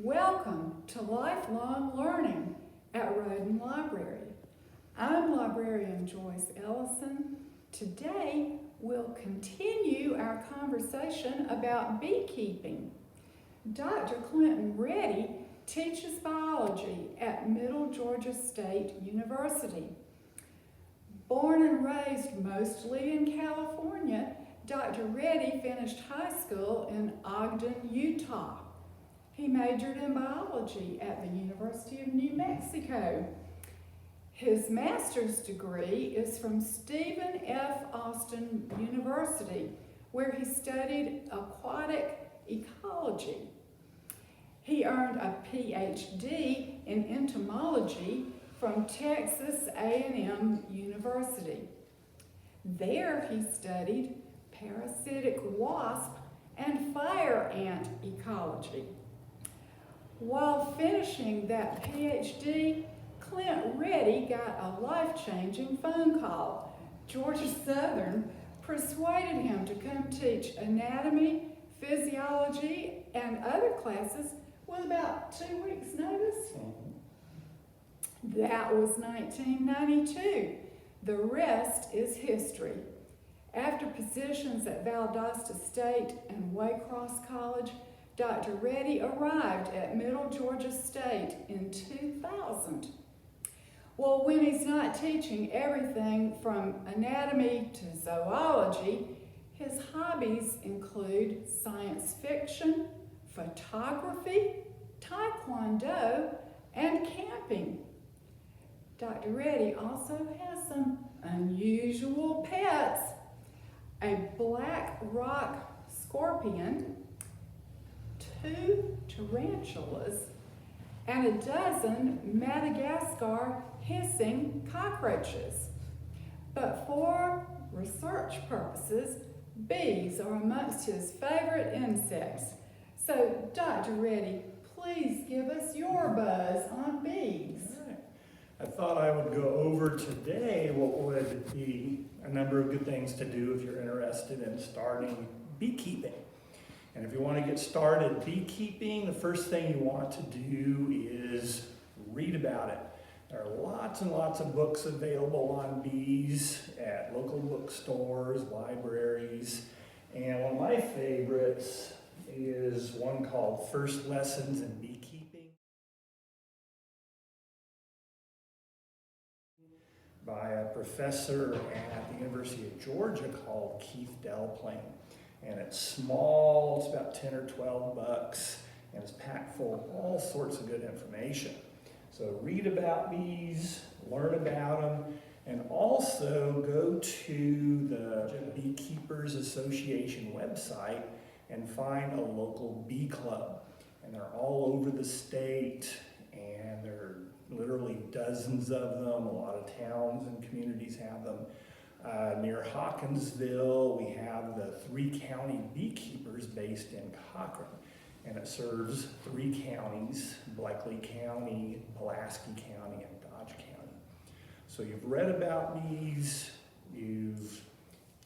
Welcome to Lifelong Learning at Roden Library. I'm librarian Joyce Ellison. Today we'll continue our conversation about beekeeping. Dr. Clinton Reddy teaches biology at Middle Georgia State University. Born and raised mostly in California, Dr. Reddy finished high school in Ogden, Utah. He majored in biology at the University of New Mexico. His master's degree is from Stephen F. Austin University, where he studied aquatic ecology. He earned a PhD in entomology from Texas A&M University. There he studied parasitic wasp and fire ant ecology. While finishing that PhD, Clint Reddy got a life-changing phone call. Georgia Southern persuaded him to come teach anatomy, physiology, and other classes with about 2 weeks' notice. That was 1992. The rest is history. After positions at Valdosta State and Waycross College, Dr. Reddy arrived at Middle Georgia State in 2000. Well, when he's not teaching everything from anatomy to zoology, his hobbies include science fiction, photography, taekwondo, and camping. Dr. Reddy also has some unusual pets: a black rock scorpion, 2 tarantulas, and a dozen Madagascar hissing cockroaches. But for research purposes, bees are amongst his favorite insects. So, Dr. Reddy, please give us your buzz on bees. All right. I thought I would go over today what would be a number of good things to do if you're interested in starting beekeeping. And if you want to get started beekeeping, the first thing you want to do is read about it. There are lots and lots of books available on bees at local bookstores, libraries, and one of my favorites is one called First Lessons in Beekeeping by a professor at the University of Georgia called Keith Delplain. And it's small, it's about 10 or 12 bucks, and it's packed full of all sorts of good information. So read about bees, learn about them, and also go to the Beekeepers Association website and find a local bee club. And they're all over the state, and there are literally dozens of them. A lot of towns and communities have them. Near Hawkinsville, we have the 3-county beekeepers based in Cochran, and it serves 3 counties: Bleckley County, Pulaski County, and Dodge County. So you've read about bees, you've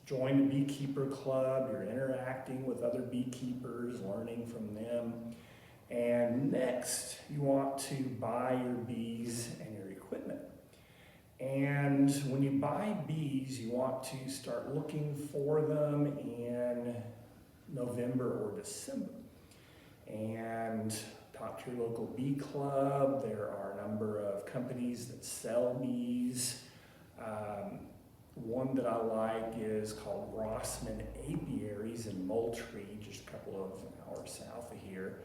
joined a beekeeper club, you're interacting with other beekeepers, learning from them, and next you want to buy your bees and your equipment. And when you buy bees, you want to start looking for them in November or December. And talk to your local bee club. There are a number of companies that sell bees. One that I like is called Rossman Apiaries in Moultrie, just a couple of hours south of here.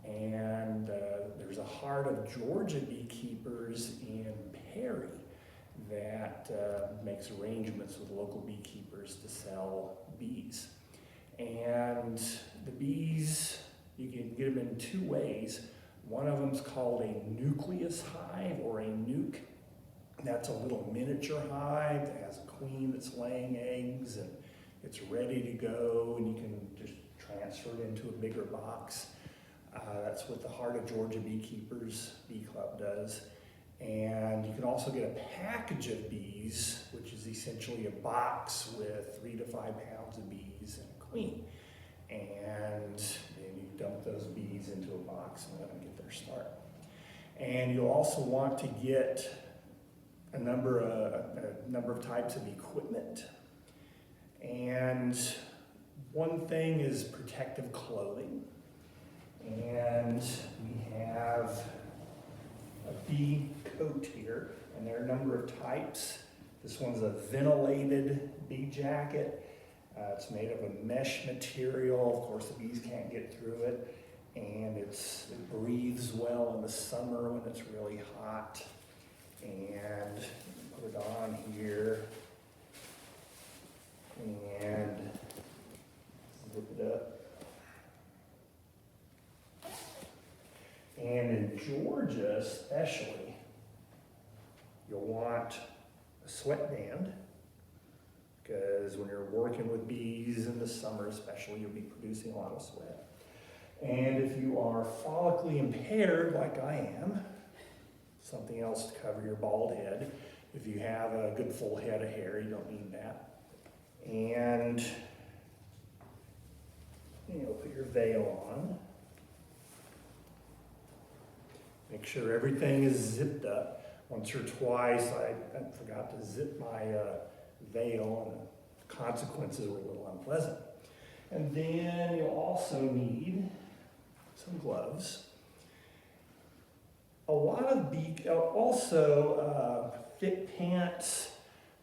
And there's a Heart of Georgia Beekeepers in Perry that makes arrangements with local beekeepers to sell bees. And the bees, you can get them in 2 ways. One of them is called a Nucleus Hive, or a nuke. That's a little miniature hive that has a queen that's laying eggs, and it's ready to go, and you can just transfer it into a bigger box. That's what the Heart of Georgia Beekeepers Bee Club does. And you can also get a package of bees, which is essentially a box with 3 to 5 pounds of bees and a queen. And then you dump those bees into a box and let them get their start. And you'll also want to get a number of types of equipment. And one thing is protective clothing. And we have a bee coat here, and there are a number of types. This one's a ventilated bee jacket. It's made of a mesh material. Of course, the bees can't get through it. And it breathes well in the summer when it's really hot. And put it on here. And zip it up. And in Georgia especially, you'll want a sweatband, because when you're working with bees in the summer especially, you'll be producing a lot of sweat. And if you are follically impaired, like I am, something else to cover your bald head. If you have a good full head of hair, you don't need that. And put your veil on. Make sure everything is zipped up. Once or twice, I forgot to zip my veil, and the consequences were a little unpleasant. And then you'll also need some gloves. A lot of thick pants.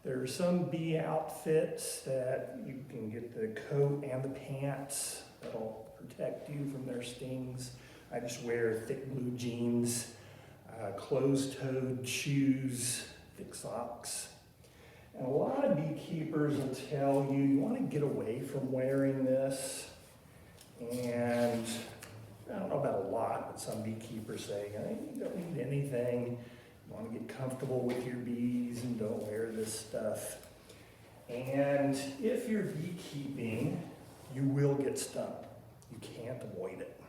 There are some bee outfits that you can get the coat and the pants that'll protect you from their stings. I just wear thick blue jeans, closed-toed shoes, thick socks. And a lot of beekeepers will tell you, you want to get away from wearing this. And I don't know about a lot, but some beekeepers say, hey, you don't need anything. You want to get comfortable with your bees and don't wear this stuff. And if you're beekeeping, you will get stung. You can't avoid it.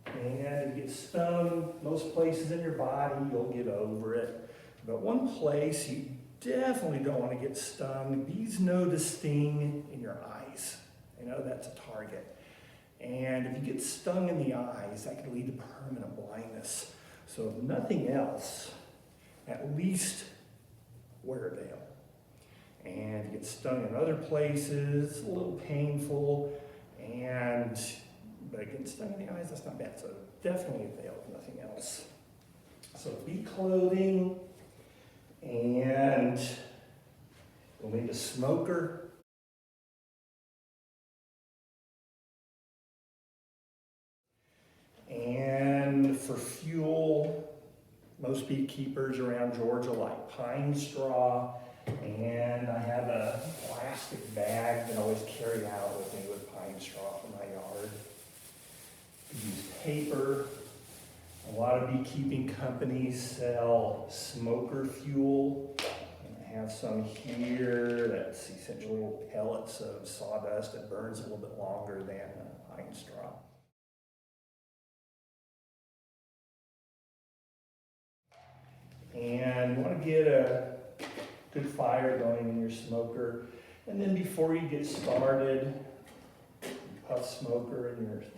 And if you get stung, most places in your body, you'll get over it. But one place you definitely don't want to get stung, bees know to sting in your eyes. They know that's a target. And if you get stung in the eyes, that could lead to permanent blindness. So if nothing else, at least wear a veil. And you get stung in other places, a little painful, but getting stung in the eyes, that's not bad. So definitely a veil, if nothing else. So bee clothing, and you'll need a smoker. And for fuel, most beekeepers around Georgia like pine straw, and I have a plastic bag that I always carry out with me with pine straw for my yard. You use paper. A lot of beekeeping companies sell smoker fuel. And I have some here that's essentially little pellets of sawdust that burns a little bit longer than pine straw. And you want to get a good fire going in your smoker. And then before you get started, you puff the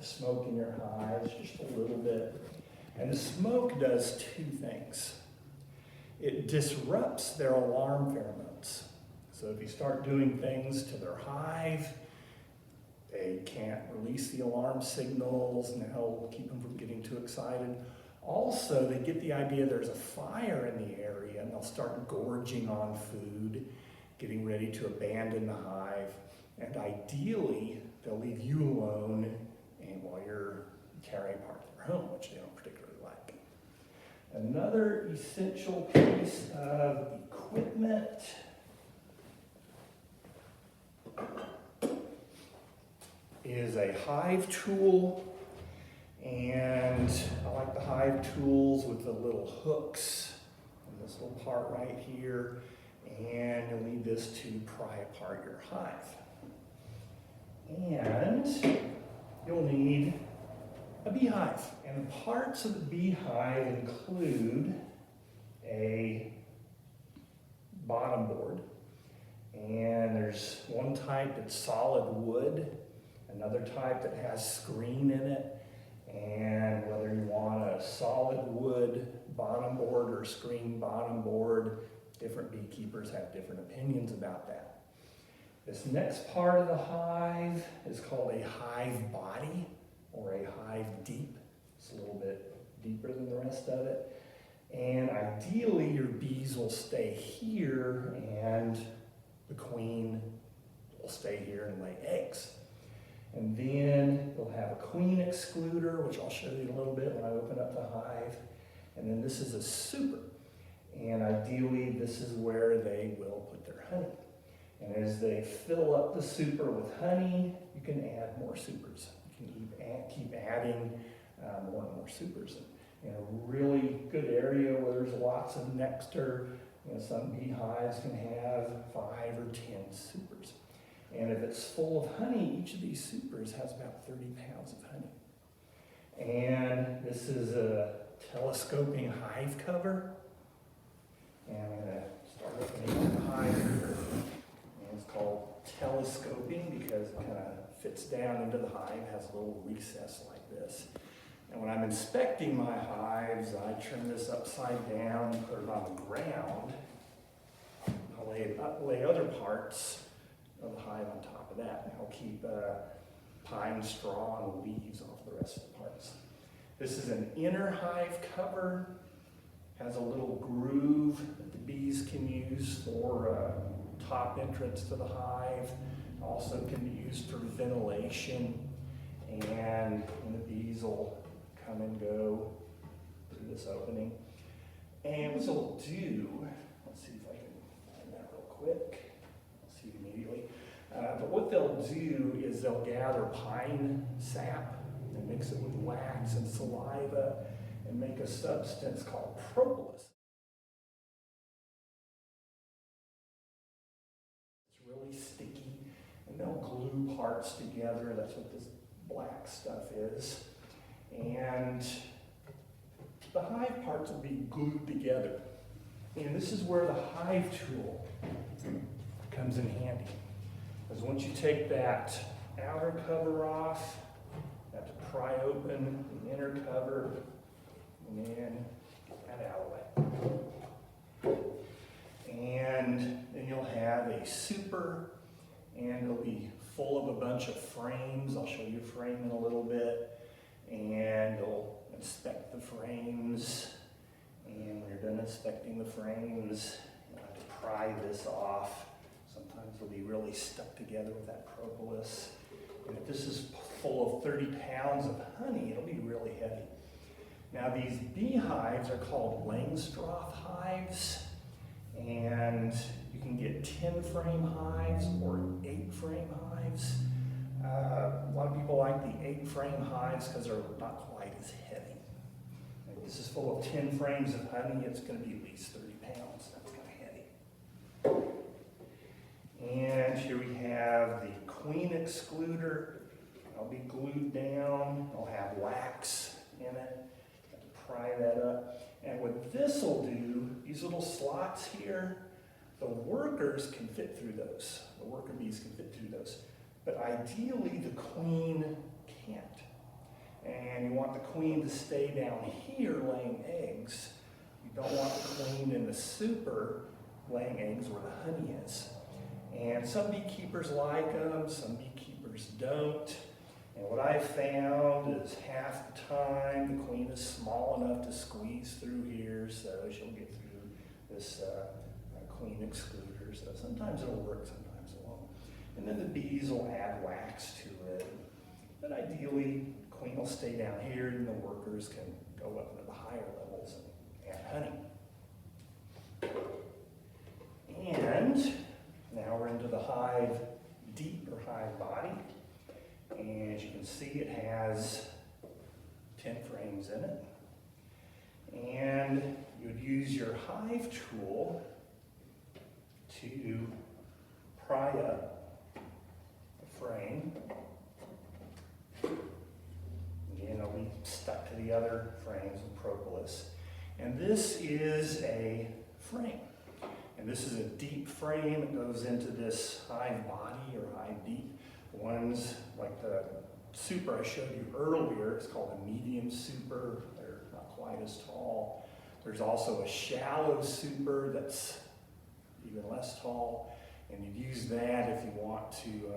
smoke in your hives just a little bit. And the smoke does two things. It disrupts their alarm pheromones. So if you start doing things to their hive, they can't release the alarm signals, and that'll keep them from getting too excited. Also, they get the idea there's a fire in the area, and they'll start gorging on food, getting ready to abandon the hive. And ideally, they'll leave you alone while you're carrying part of their home, which they don't particularly like. Another essential piece of equipment is a Hive Tool. And I like the Hive Tools with the little hooks and this little part right here. And you'll need this to pry apart your hive. And you'll need a beehive. And the parts of the beehive include a bottom board. And there's one type that's solid wood. another type that has screen in it, and whether you want a solid wood bottom board or screen bottom board, different beekeepers have different opinions about that. This next part of the hive is called a hive body or a hive deep. It's a little bit deeper than the rest of it. And ideally your bees will stay here and the queen will stay here and lay eggs. And then we'll have a queen excluder, which I'll show you in a little bit when I open up the hive. And then this is a super. And ideally this is where they will put their honey. And as they fill up the super with honey, you can add more supers. You can keep adding more and more supers. In a really good area where there's lots of nectar, some beehives can have 5 or 10 supers. And if it's full of honey, each of these supers has about 30 pounds of honey. And this is a telescoping hive cover. And I'm going to start opening the hive here. And it's called telescoping because it kind of fits down into the hive, has a little recess like this. And when I'm inspecting my hives, I turn this upside down, put it on the ground. I'll lay other parts of the hive on top of that, and I'll keep pine straw and leaves off the rest of the parts. This is an inner hive cover, has a little groove that the bees can use for top entrance to the hive. Also can be used for ventilation, and the bees will come and go through this opening. And what they'll do, let's see if I can find that real quick. I'll see it immediately. But what they'll do is they'll gather pine sap and mix it with wax and saliva and make a substance called propolis. It's really sticky, and they'll glue parts together. That's what this black stuff is. And the hive parts will be glued together. And this is where the Hive Tool comes in handy. Because once you take that outer cover off, you have to pry open the inner cover and then get that out of the way. And then you'll have a super, and it'll be full of a bunch of frames. I'll show you a frame in a little bit. And you'll inspect the frames. And when you're done inspecting the frames, you'll have to pry this off. Sometimes it'll be really stuck together with that propolis. And if this is full of 30 pounds of honey, it'll be really heavy. Now these beehives are called Landstrop Hives. And you can get 10 frame hives or 8 frame hives. A lot of people like the 8 frame hives because they're not quite as heavy. If this is full of 10 frames of honey, it's going to be at least 30 pounds. That's kind of heavy. And here we have the queen excluder. It'll be glued down. It'll have wax in it. Have to pry that up. And what this will do, these little slots here, the workers can fit through those. The worker bees can fit through those. But ideally, the queen can't. And you want the queen to stay down here laying eggs. You don't want the queen in the super laying eggs where the honey is. And some beekeepers like them, some beekeepers don't. And what I've found is half the time the queen is small enough to squeeze through here, so she'll get through this queen excluder. So sometimes it'll work, sometimes it won't. And then the bees will add wax to it. But ideally, the queen will stay down here and the workers can go up into the higher levels and add honey. And now we're into the hive deep or hive body. And as you can see, it has 10 frames in it. And you would use your Hive Tool to pry up the frame. Again, it'll be stuck to the other frames with propolis. And this is a frame. And this is a deep frame. It goes into this hive body or hive deep. Ones like the super I showed you earlier, it's called a medium super. They're not quite as tall. There's also a shallow super that's even less tall, and you'd use that if you want to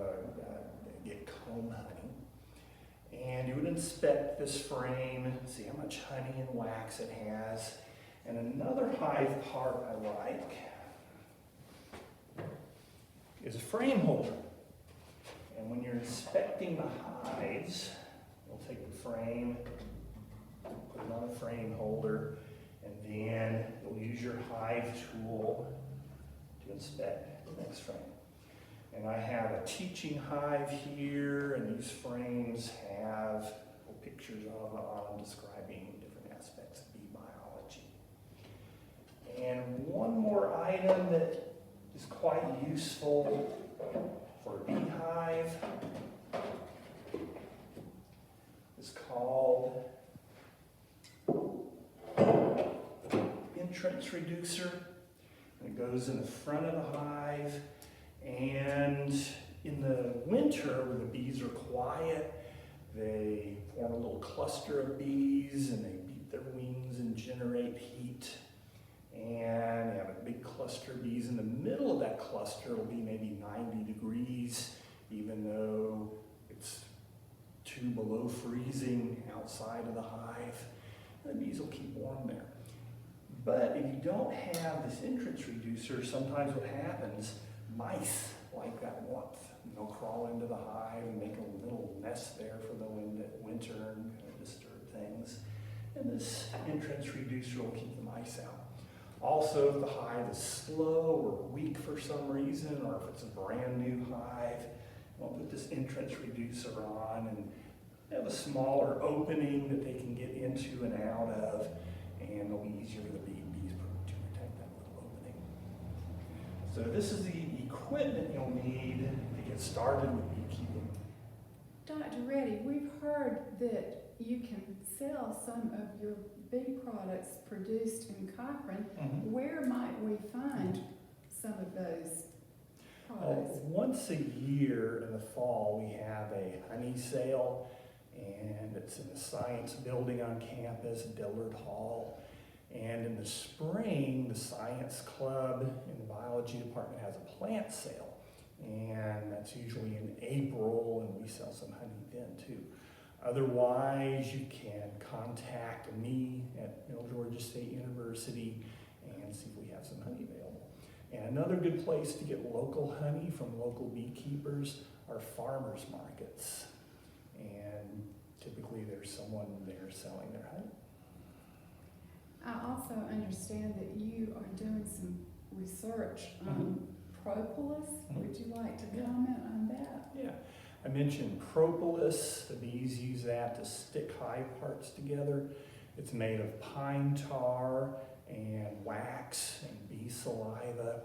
get comb honey. And you would inspect this frame, see how much honey and wax it has. And another hive part I like is a frame holder. And when you're inspecting the hives, you'll take the frame, put it on a frame holder, and then you'll use your Hive Tool to inspect the next frame. And I have a teaching hive here, and these frames have pictures of on describing different aspects of bee biology. And one more item that is quite useful for a beehive is called entrance reducer. And it goes in the front of the hive, and in the winter when the bees are quiet, they form a little cluster of bees and they beat their wings and generate heat. And they have a big cluster of bees. In the middle of that cluster will be maybe 90 degrees, even though it's 2 below freezing outside of the hive. And the bees will keep warm there. But if you don't have this entrance reducer, sometimes what happens, mice like that warmth. And they'll crawl into the hive and make a little nest there for the winter and kind of disturb things. And this entrance reducer will keep the mice out. Also, if the hive is slow or weak for some reason, or if it's a brand new hive, we'll put this entrance reducer on and have a smaller opening that they can get into and out of, and it'll be easier for the bees to protect that little opening. So this is the equipment you'll need to get started with beekeeping. Dr. Reddy, we've heard that you can sell some of your bee products produced in Cochrane. Mm-hmm. Where might we find some of those products? Once a year in the fall, we have a honey sale, and it's in the science building on campus, Dillard Hall. And in the spring, the science club in the biology department has a plant sale, and that's usually in April, and we sell some honey then too. Otherwise, you can contact me at Middle Georgia State University and see if we have some honey available. And another good place to get local honey from local beekeepers are farmers markets. And typically there's someone there selling their honey. I also understand that you are doing some research on propolis. Would you like to comment on that? Yeah. I mentioned propolis. The bees use that to stick hive parts together. It's made of pine tar and wax and bee saliva,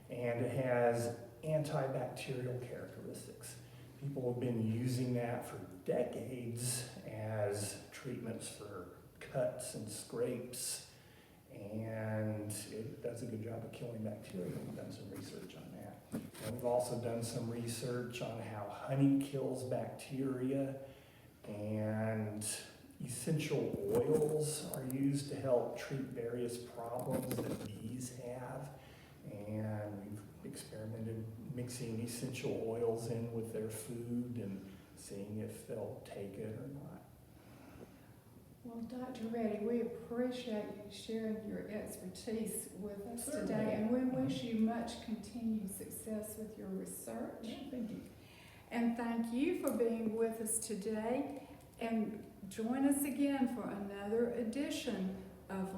and it has antibacterial characteristics. People have been using that for decades as treatments for cuts and scrapes, and it does a good job of killing bacteria. We've done some research on that. And we've also done some research on how honey kills bacteria, and essential oils are used to help treat various problems that bees have. And we've experimented mixing essential oils in with their food and seeing if they'll take it or not. Well, Dr. Reddy, we appreciate you sharing your expertise with us Certainly. today, and we wish you much continued success with your research. Yeah, thank you. And thank you for being with us today, and join us again for another edition of